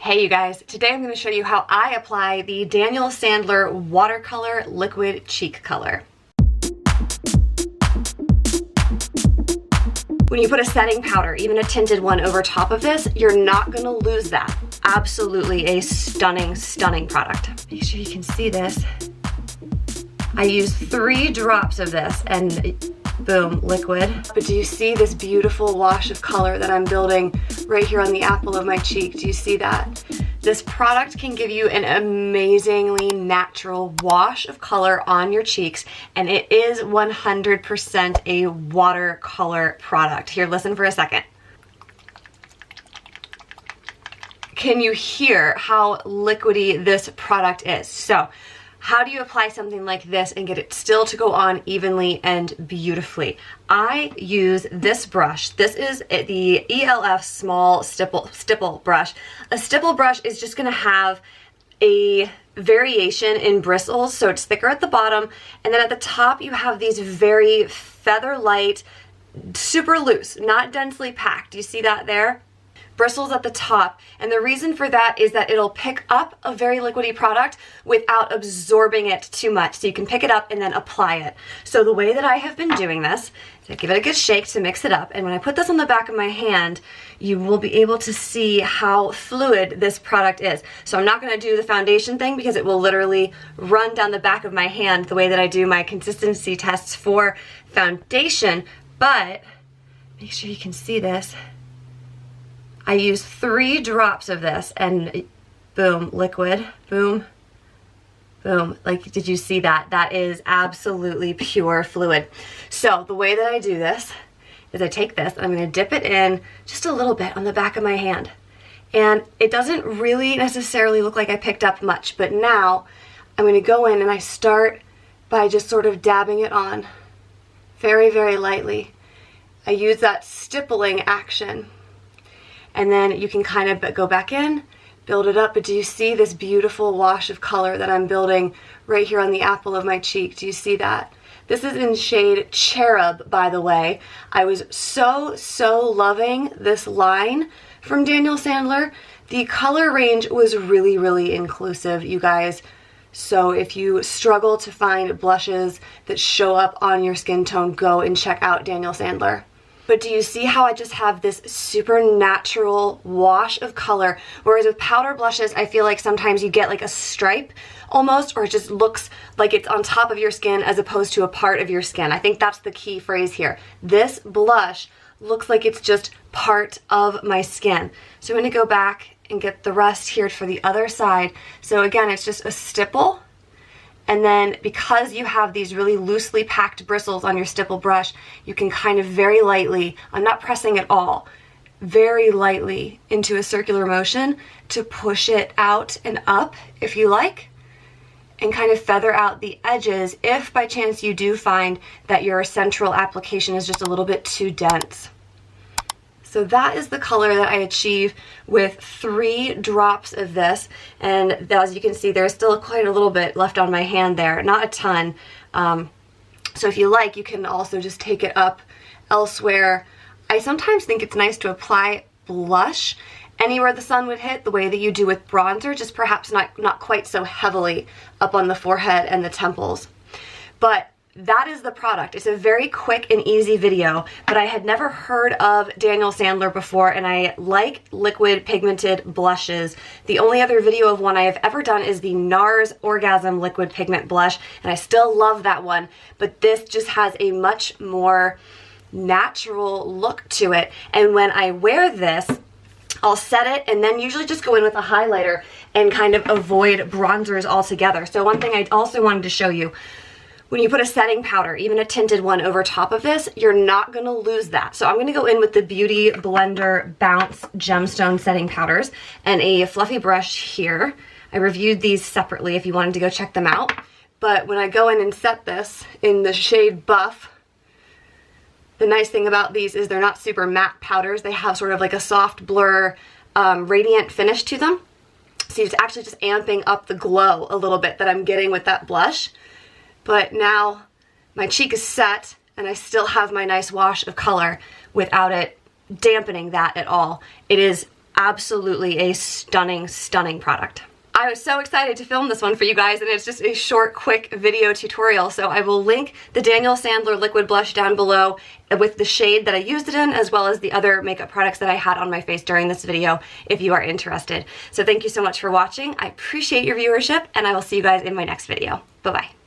Hey you guys, today I'm going to show you how I apply the Daniel Sandler Watercolor Liquid Cheek Color. When you put a setting powder, even a tinted one, over top of this, you're not going to lose that. Absolutely a stunning, stunning product. Make sure you can see this. I use 3 drops of this and boom, liquid. But do you see this beautiful wash of color that I'm building right here on the apple of my cheek? Do you see that? This product can give you an amazingly natural wash of color on your cheeks, and it is 100% a watercolor product. Here, listen for a second. Can you hear how liquidy this product is? So, how do you apply something like this and get it still to go on evenly and beautifully? I use this brush. This is the ELF small stipple brush. A stipple brush is just gonna have a variation in bristles, so it's thicker at the bottom, and then at the top you have these very feather light, super loose, not densely packed. You see that there? Bristles at the top, and the reason for that is that it'll pick up a very liquidy product without absorbing it too much. So you can pick it up and then apply it. So the way that I have been doing this is I give it a good shake to mix it up, and when I put this on the back of my hand, you will be able to see how fluid this product is. So I'm not going to do the foundation thing because it will literally run down the back of my hand the way that I do my consistency tests for foundation, but make sure you can see this. I use 3 drops of this and boom, liquid, boom, boom. Like, did you see that? That is absolutely pure fluid. So the way that I do this is I take this and I'm gonna dip it in just a little bit on the back of my hand. And it doesn't really necessarily look like I picked up much, but now I'm gonna go in and I start by just sort of dabbing it on very, very lightly. I use that stippling action. And then you can kind of go back in, build it up, but do you see this beautiful wash of color that I'm building right here on the apple of my cheek? Do you see that? This is in shade Cherub, by the way. I was so loving this line from Daniel Sandler. The color range was really inclusive, you guys. So if you struggle to find blushes that show up on your skin tone, go and check out Daniel Sandler. But do you see how I just have this super natural wash of color? Whereas with powder blushes, I feel like sometimes you get like a stripe almost, or it just looks like it's on top of your skin as opposed to a part of your skin. I think that's the key phrase here. This blush looks like it's just part of my skin. So I'm gonna go back and get the rest here for the other side. So again, it's just a stipple. And then because you have these really loosely packed bristles on your stipple brush, you can kind of very lightly, I'm not pressing at all, very lightly into a circular motion to push it out and up if you like, and kind of feather out the edges if by chance you do find that your central application is just a little bit too dense. So that is the color that I achieve with 3 drops of this, and as you can see, there's still quite a little bit left on my hand there, not a ton. So if you like, you can also just take it up elsewhere. I sometimes think it's nice to apply blush anywhere the sun would hit, the way that you do with bronzer, just perhaps not quite so heavily up on the forehead and the temples. But that is the product. It's a very quick and easy video, but I had never heard of Daniel Sandler before, and I like liquid pigmented blushes. The only other video of one I have ever done is the NARS Orgasm Liquid Pigment Blush, and I still love that one, but this just has a much more natural look to it. And when I wear this, I'll set it and then usually just go in with a highlighter and kind of avoid bronzers altogether. So one thing I also wanted to show you, when you put a setting powder, even a tinted one, over top of this, you're not gonna lose that. So I'm gonna go in with the Beauty Blender Bounce Gemstone Setting Powders and a fluffy brush here. I reviewed these separately if you wanted to go check them out. But when I go in and set this in the shade Buff, the nice thing about these is they're not super matte powders. They have sort of like a soft blur, radiant finish to them. So it's actually just amping up the glow a little bit that I'm getting with that blush. But now my cheek is set and I still have my nice wash of color without it dampening that at all. It is absolutely a stunning, stunning product. I was so excited to film this one for you guys, and it's just a short, quick video tutorial. So I will link the Daniel Sandler liquid blush down below with the shade that I used it in, as well as the other makeup products that I had on my face during this video if you are interested. So thank you so much for watching. I appreciate your viewership, and I will see you guys in my next video. Bye-bye.